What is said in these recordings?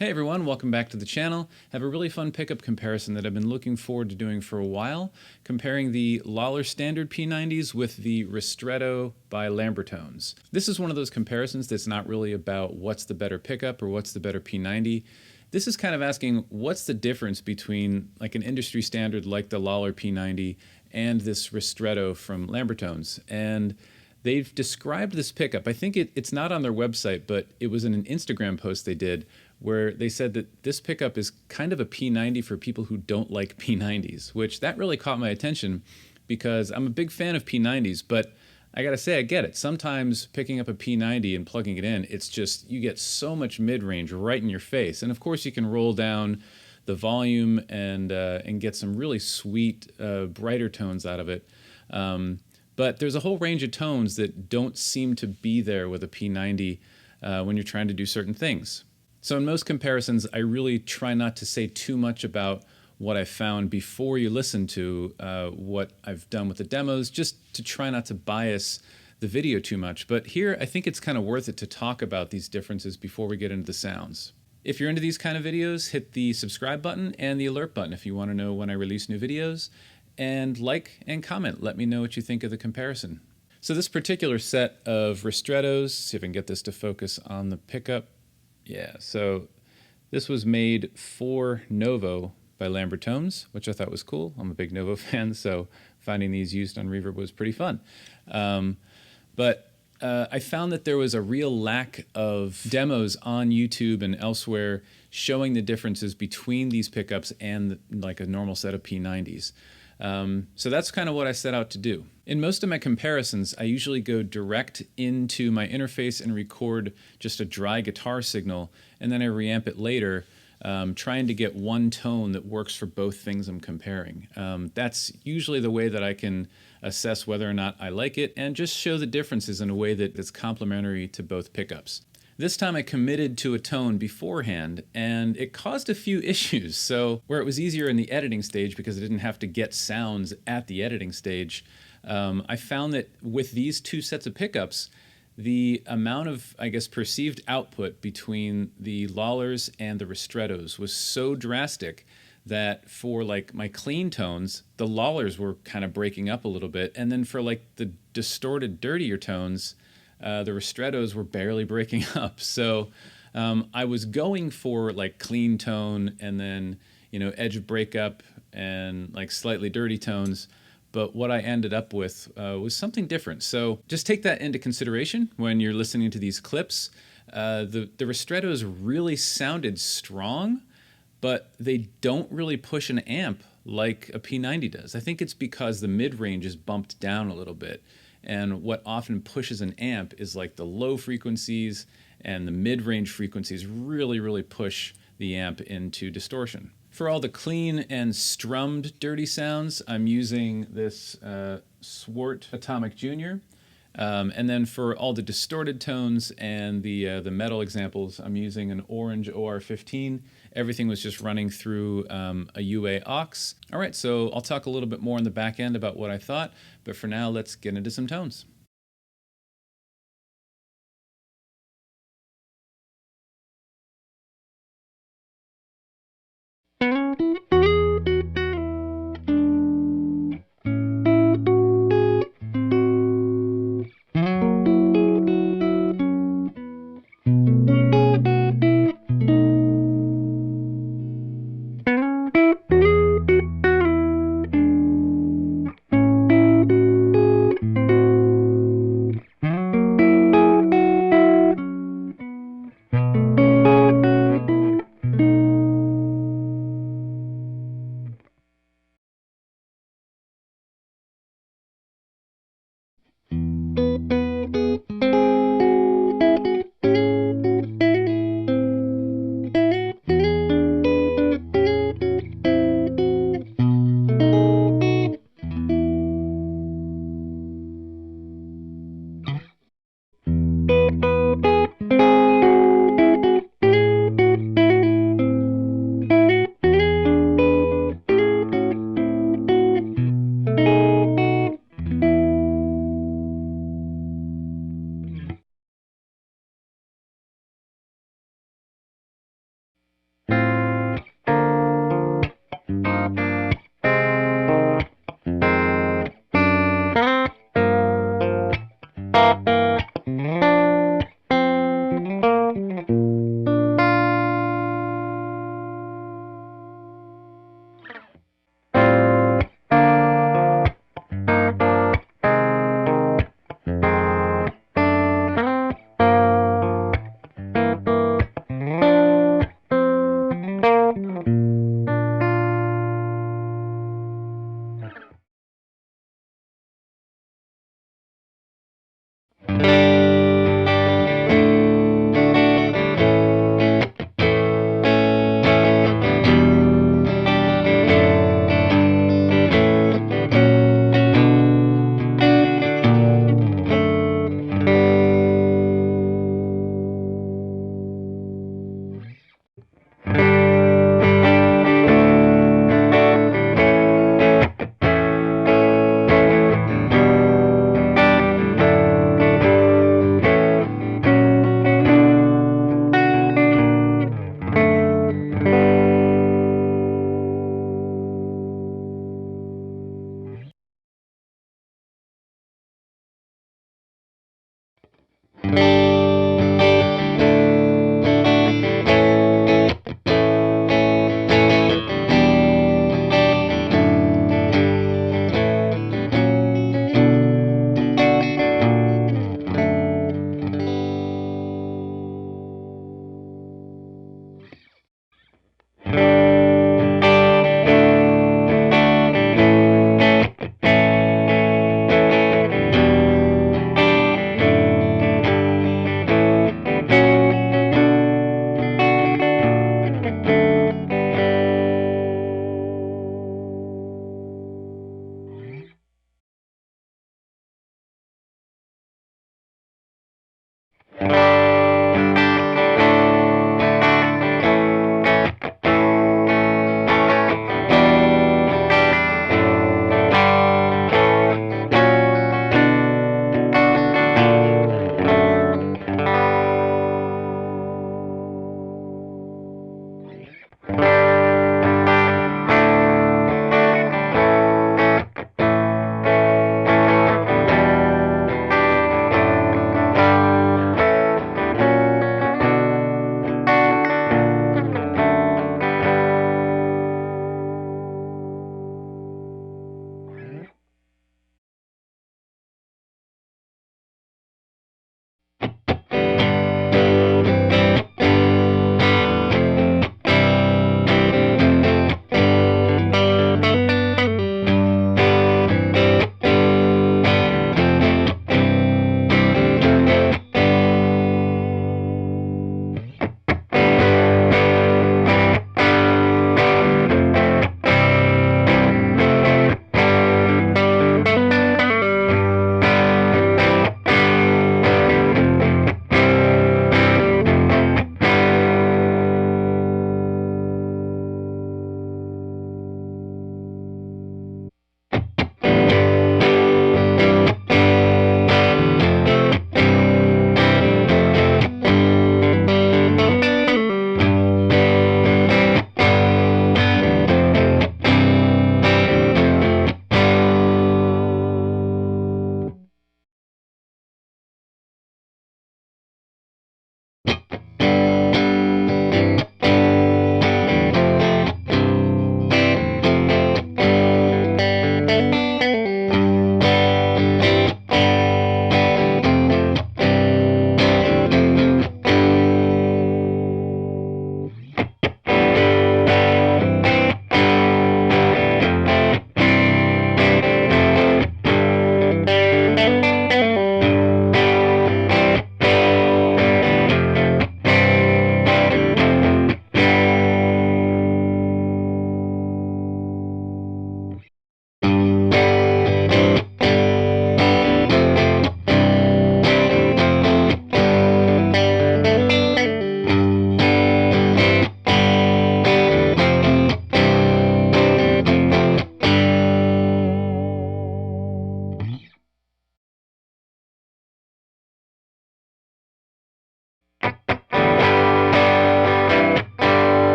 Hey everyone, welcome back to the channel. Have a really fun pickup comparison that I've been looking forward to doing for a while, comparing the Lollar standard P90s with the Ristretto by Lambertones. This is one of those comparisons that's not really about what's the better pickup or what's the better P90. This is kind of asking what's the difference between like an industry standard like the Lollar P90 and this Ristretto from Lambertones. And they've described this pickup. I think it's not on their website, but it was in an Instagram post they did where they said that this pickup is kind of a P90 for people who don't like P90s, which that really caught my attention because I'm a big fan of P90s, but I gotta say, I get it. Sometimes picking up a P90 and plugging it in, it's just, you get so much mid-range right in your face. And of course you can roll down the volume and get some really sweet, brighter tones out of it. But there's a whole range of tones that don't seem to be there with a P90 when you're trying to do certain things. So in most comparisons, I really try not to say too much about what I found before you listen to what I've done with the demos, just to try not to bias the video too much. But here, I think it's kind of worth it to talk about these differences before we get into the sounds. If you're into these kind of videos, hit the subscribe button and the alert button if you want to know when I release new videos. And like and comment. Let me know what you think of the comparison. So this particular set of Ristrettos, see if I can get this to focus on the pickup. Yeah, so this was made for Novo by Lambertones, which I thought was cool. I'm a big Novo fan, so finding these used on Reverb was pretty fun. But I found that there was a real lack of demos on YouTube and elsewhere showing the differences between these pickups and like a normal set of P90s. So that's kind of what I set out to do. In most of my comparisons, I usually go direct into my interface and record just a dry guitar signal, and then I reamp it later, trying to get one tone that works for both things I'm comparing. That's usually the way that I can assess whether or not I like it and just show the differences in a way that is complementary to both pickups. This time I committed to a tone beforehand, and it caused a few issues. So where it was easier in the editing stage because I didn't have to get sounds at the editing stage, I found that with these two sets of pickups, the amount of, I guess, perceived output between the Lollars and the Ristrettos was so drastic that for like my clean tones, the Lollars were kind of breaking up a little bit, and then for like the distorted, dirtier tones, the Ristrettos were barely breaking up. So I was going for like clean tone and then, edge of breakup and like slightly dirty tones. But what I ended up with was something different. So just take that into consideration when you're listening to these clips. The Ristrettos really sounded strong, but they don't really push an amp like a P90 does. I think it's because the mid-range is bumped down a little bit. And what often pushes an amp is like the low frequencies, and the mid-range frequencies really, really push the amp into distortion. For all the clean and strummed dirty sounds, I'm using this Swart Atomic Junior. And then for all the distorted tones and the metal examples, I'm using an orange OR15. Everything was just running through a UA aux. All right, so I'll talk a little bit more on the back end about what I thought, but for now, let's get into some tones.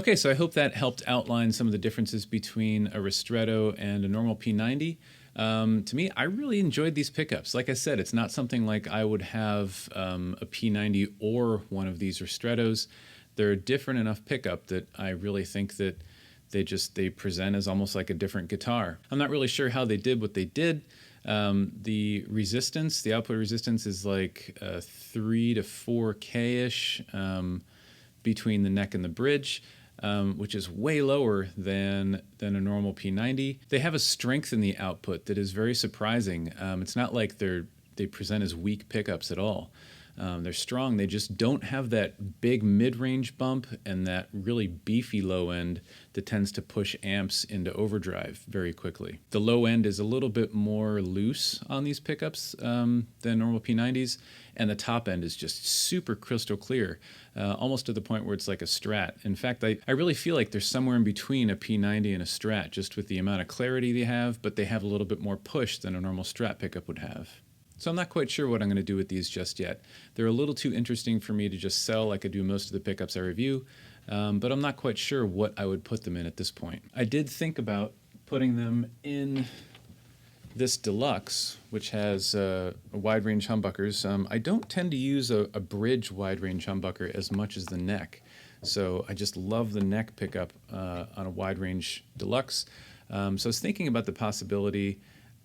Okay, so I hope that helped outline some of the differences between a Ristretto and a normal P90. To me, I really enjoyed these pickups. Like I said, it's not something like I would have a P90 or one of these Ristrettos. They're a different enough pickup that I really think that they present as almost like a different guitar. I'm not really sure how they did what they did. The resistance, the output resistance is like 3 to 4K-ish between the neck and the bridge. Which is way lower than a normal P90. They have a strength in the output that is very surprising. It's not like they present as weak pickups at all. They're strong. They just don't have that big mid-range bump and that really beefy low end that tends to push amps into overdrive very quickly. The low end is a little bit more loose on these pickups than normal P90s, and the top end is just super crystal clear, almost to the point where it's like a Strat. In fact, I really feel like they're somewhere in between a P90 and a Strat, just with the amount of clarity they have, but they have a little bit more push than a normal Strat pickup would have. So I'm not quite sure what I'm going to do with these just yet. They're a little too interesting for me to just sell like I do most of the pickups I review, but I'm not quite sure what I would put them in at this point. I did think about putting them in this Deluxe, which has wide range humbuckers. I don't tend to use a bridge wide range humbucker as much as the neck, so I just love the neck pickup on a wide range Deluxe. So I was thinking about the possibility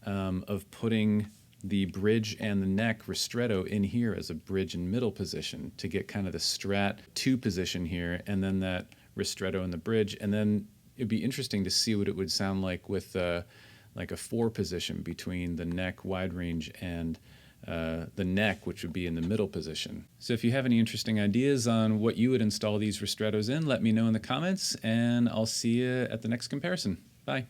of putting the bridge and the neck Ristretto in here as a bridge and middle position to get kind of the Strat 2 position here, and then that Ristretto in the bridge, and then it'd be interesting to see what it would sound like with like a 4 position between the neck wide range and the neck, which would be in the middle position. So if you have any interesting ideas on what you would install these Ristrettos in, let me know in the comments, and I'll see you at the next comparison. Bye.